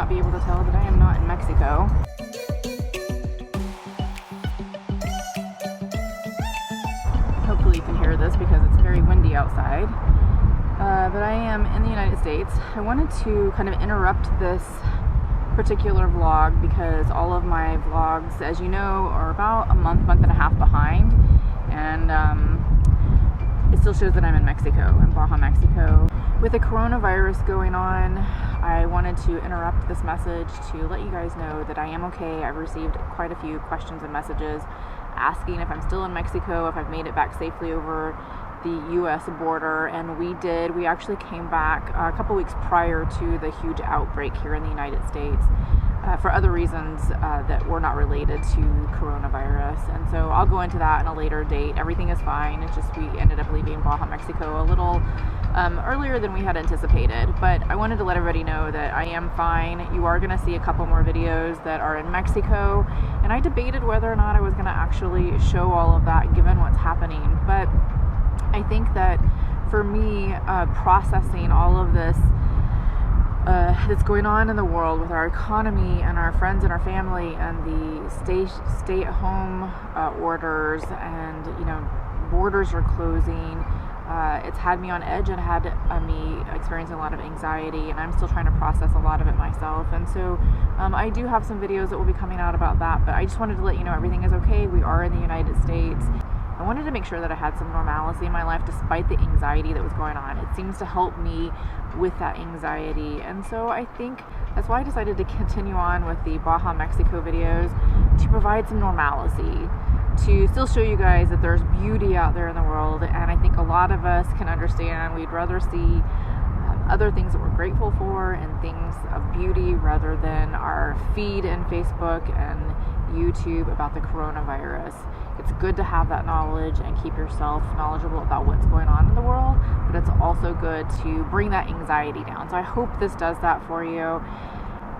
not be able to tell that I am not in Mexico. Hopefully you can hear this because it's very windy outside. But I am in the United States. I wanted to kind of interrupt this particular vlog because all of my vlogs, as you know, are about a month and a half behind, and it still shows that I'm in Mexico, in Baja Mexico. With the coronavirus going on, I wanted to interrupt this message to let you guys know that I am okay. I've received quite a few questions and messages asking if I'm still in Mexico, if I've made it back safely over the US border, and we actually came back a couple weeks prior to the huge outbreak here in the United States for other reasons that were not related to coronavirus, and so I'll go into that in a later date. Everything is fine. It's just we ended up leaving Baja Mexico a little earlier than we had anticipated, but I wanted to let everybody know that I am fine. You are going to see a couple more videos that are in Mexico, and I debated whether or not I was going to actually show all of that given what's happening, but I think that for me, processing all of this that's going on in the world with our economy and our friends and our family and the stay-at-home orders, and borders are closing, it's had me on edge and had me experiencing a lot of anxiety, and I'm still trying to process a lot of it myself. And so I do have some videos that will be coming out about that, but I just wanted to let you know everything is okay. We are in the United States. I wanted to make sure that I had some normalcy in my life despite the anxiety that was going on. It seems to help me with that anxiety, and so I think that's why I decided to continue on with the Baja Mexico videos, to provide some normalcy, to still show you guys that there's beauty out there in the world. And I think a lot of us can understand we'd rather see other things that we're grateful for and things of beauty rather than our feed in Facebook and YouTube about the coronavirus. It's good to have that knowledge and keep yourself knowledgeable about what's going on in the world, but it's also good to bring that anxiety down. So I hope this does that for you.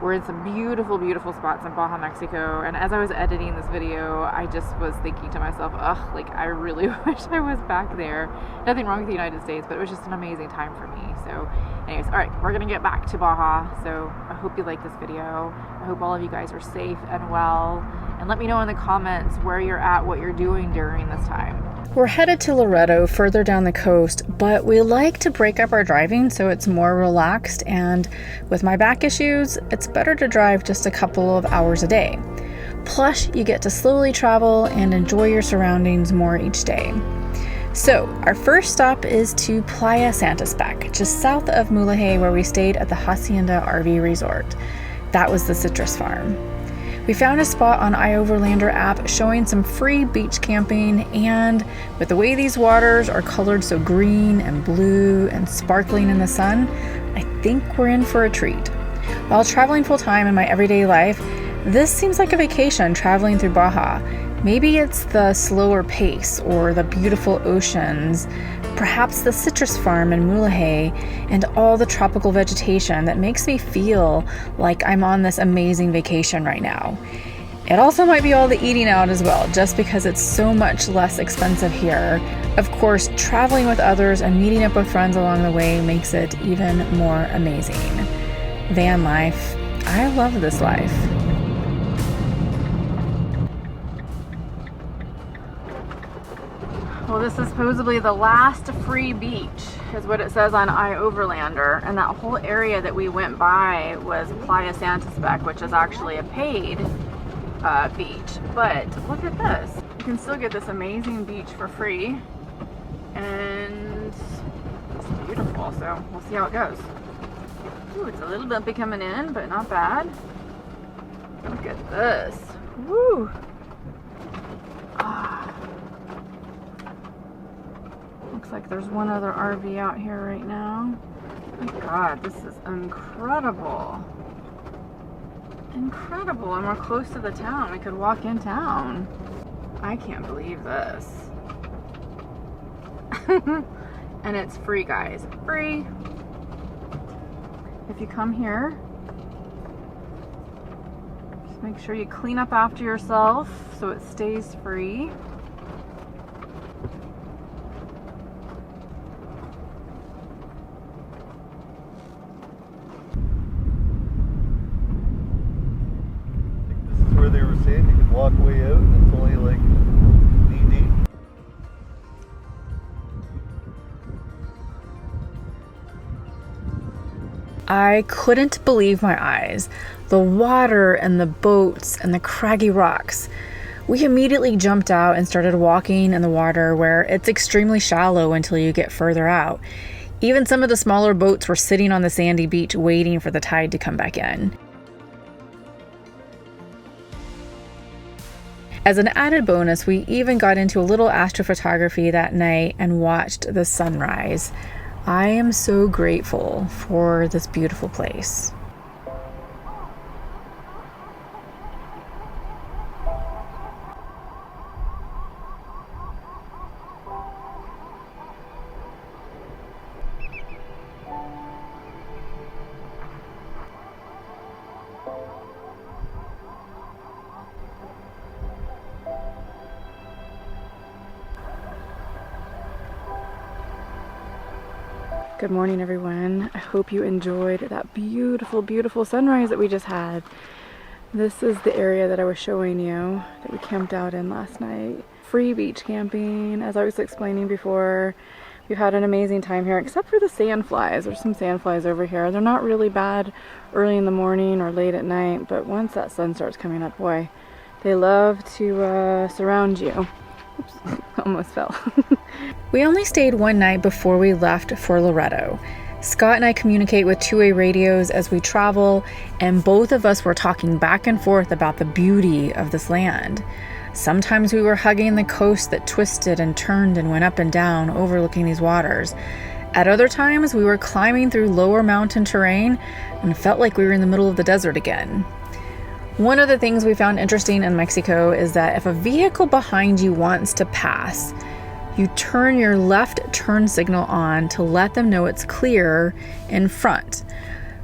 We're in some beautiful, beautiful spots in Baja Mexico, and as I was editing this video, I just was thinking to myself, I really wish I was back there. Nothing wrong with the United States, but it was just an amazing time for me. So anyways, all right, we're gonna get back to Baja. So I hope you like this video. I hope all of you guys are safe and well, and let me know in the comments where you're at, what you're doing during this time. We're headed to Loreto, further down the coast, but we like to break up our driving so it's more relaxed, and with my back issues, it's better to drive just a couple of hours a day. Plus, you get to slowly travel and enjoy your surroundings more each day. So, our first stop is to Playa Santispac, just south of Mulahey, where we stayed at the Hacienda RV Resort. That was the citrus farm. We found a spot on iOverlander app showing some free beach camping, and with the way these waters are colored so green and blue and sparkling in the sun, I think we're in for a treat. While traveling full-time in my everyday life, this seems like a vacation traveling through Baja. Maybe it's the slower pace or the beautiful oceans, perhaps the citrus farm in Mulahey and all the tropical vegetation that makes me feel like I'm on this amazing vacation right now. It also might be all the eating out as well, just because it's so much less expensive here. Of course, traveling with others and meeting up with friends along the way makes it even more amazing. Van life. I love this life. Well, this is supposedly the last free beach, is what it says on iOverlander, and that whole area that we went by was Playa Santispac, which is actually a paid beach. But look at this. You can still get this amazing beach for free, and it's beautiful, so we'll see how it goes. Ooh, it's a little bumpy coming in, but not bad. Look at this. Woo! Looks like there's one other RV out here right now. My God, this is incredible. Incredible, and we're close to the town. We could walk in town. I can't believe this. And it's free, guys. Free. If you come here, just make sure you clean up after yourself so it stays free. sand, you can walk way out and it's only like knee deep. I couldn't believe my eyes. The water and the boats and the craggy rocks. We immediately jumped out and started walking in the water where it's extremely shallow until you get further out. Even some of the smaller boats were sitting on the sandy beach waiting for the tide to come back in. As an added bonus, we even got into a little astrophotography that night and watched the sunrise. I am so grateful for this beautiful place. Good morning, everyone. I hope you enjoyed that beautiful, beautiful sunrise that we just had. This is the area that I was showing you that we camped out in last night. Free beach camping, as I was explaining before. We've had an amazing time here, except for the sandflies. There's some sandflies over here. They're not really bad early in the morning or late at night, but once that sun starts coming up, boy, they love to surround you. Oops, almost fell. We only stayed one night before we left for Loreto. Scott and I communicate with two-way radios as we travel, and both of us were talking back and forth about the beauty of this land. Sometimes we were hugging the coast that twisted and turned and went up and down, overlooking these waters. At other times, we were climbing through lower mountain terrain and felt like we were in the middle of the desert again. One of the things we found interesting in Mexico is that if a vehicle behind you wants to pass, you turn your left turn signal on to let them know it's clear in front.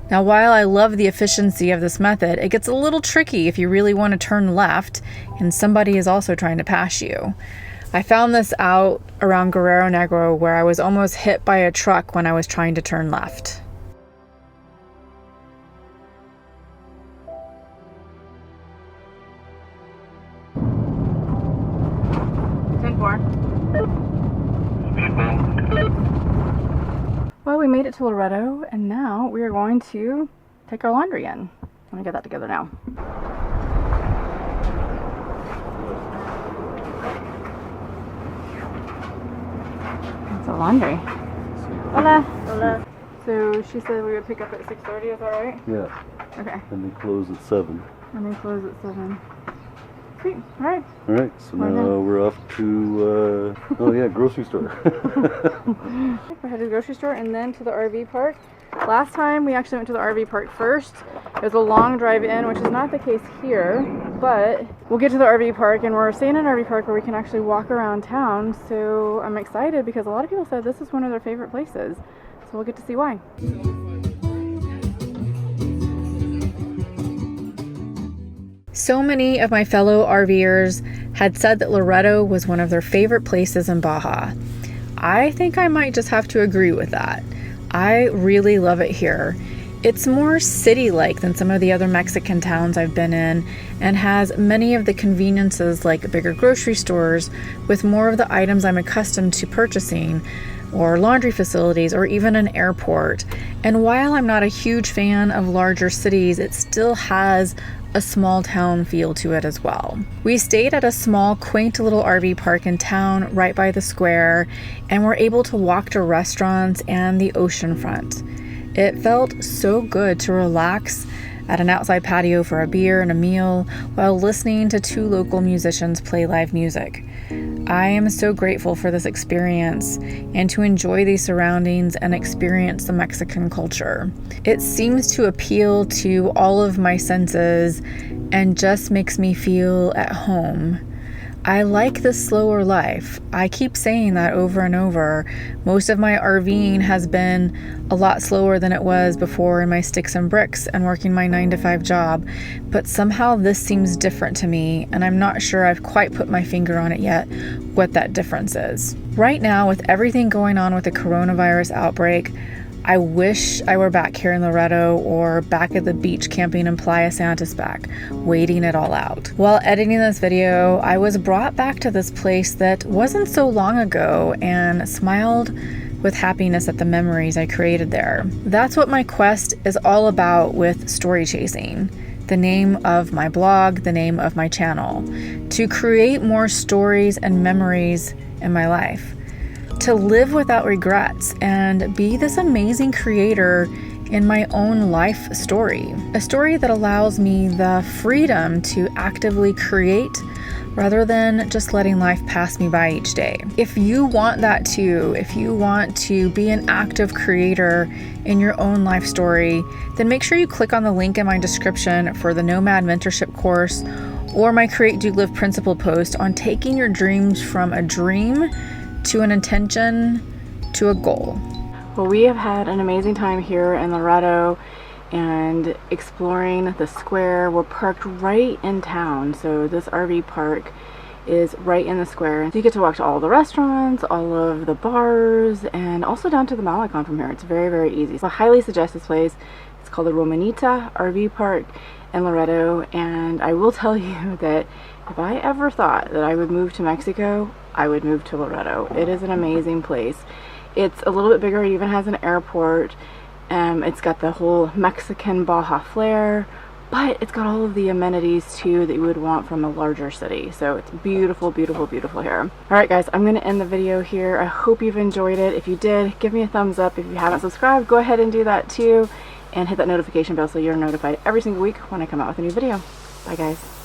Now, while I love the efficiency of this method, it gets a little tricky if you really want to turn left and somebody is also trying to pass you. I found this out around Guerrero Negro, where I was almost hit by a truck when I was trying to turn left. Well, we made it to Loreto, and now we are going to take our laundry in. Let me get that together now. It's a laundry. Hola. Hola. So she said we would pick up at 6:30, is that right? Yeah. Okay. And they close at 7. And they close at 7. Sweet. All right. All right, so now we're off to, grocery store. We're headed to the grocery store and then to the RV park. Last time we actually went to the RV park first. It was a long drive in, which is not the case here, but we'll get to the RV park, and we're staying in an RV park where we can actually walk around town. So I'm excited because a lot of people said this is one of their favorite places. So we'll get to see why. So many of my fellow RVers had said that Loreto was one of their favorite places in Baja. I think I might just have to agree with that. I really love it here. It's more city-like than some of the other Mexican towns I've been in, and has many of the conveniences like bigger grocery stores with more of the items I'm accustomed to purchasing, or laundry facilities, or even an airport. And while I'm not a huge fan of larger cities, it still has a small town feel to it as well. We stayed at a small, quaint little RV park in town right by the square, and were able to walk to restaurants and the ocean front. It felt so good to relax at an outside patio for a beer and a meal while listening to two local musicians play live music. I am so grateful for this experience and to enjoy these surroundings and experience the Mexican culture. It seems to appeal to all of my senses and just makes me feel at home. I like the slower life. I keep saying that over and over. Most of my RVing has been a lot slower than it was before in my sticks and bricks and working my 9-to-5 job, but somehow this seems different to me, and I'm not sure I've quite put my finger on it yet what that difference is. Right now, with everything going on with the coronavirus outbreak, I wish I were back here in Loreto or back at the beach camping in Playa Santispac, waiting it all out. While editing this video, I was brought back to this place that wasn't so long ago and smiled with happiness at the memories I created there. That's what my quest is all about with story chasing. The name of my blog, the name of my channel, to create more stories and memories in my life, to live without regrets and be this amazing creator in my own life story, a story that allows me the freedom to actively create rather than just letting life pass me by each day. If you want that too, if you want to be an active creator in your own life story, then make sure you click on the link in my description for the Nomad Mentorship course or my Create, Do, Live Principle post on taking your dreams from a dream to an intention to a goal. Well, we have had an amazing time here in Loreto and exploring the square. We're parked right in town, so this RV park is right in the square. So you get to walk to all the restaurants, all of the bars, and also down to the Malecon from here. It's very, very easy. So I highly suggest this place. It's called the Romanita RV Park in Loreto, and I will tell you that if I ever thought that I would move to Mexico, I would move to Loreto. It is an amazing place. It's a little bit bigger. It even has an airport. It's got the whole Mexican Baja flair, but it's got all of the amenities too that you would want from a larger city. So it's beautiful, beautiful, beautiful here. All right, guys, I'm going to end the video here. I hope you've enjoyed it. If you did, give me a thumbs up. If you haven't subscribed, go ahead and do that too, and hit that notification bell so you're notified every single week when I come out with a new video. Bye, guys.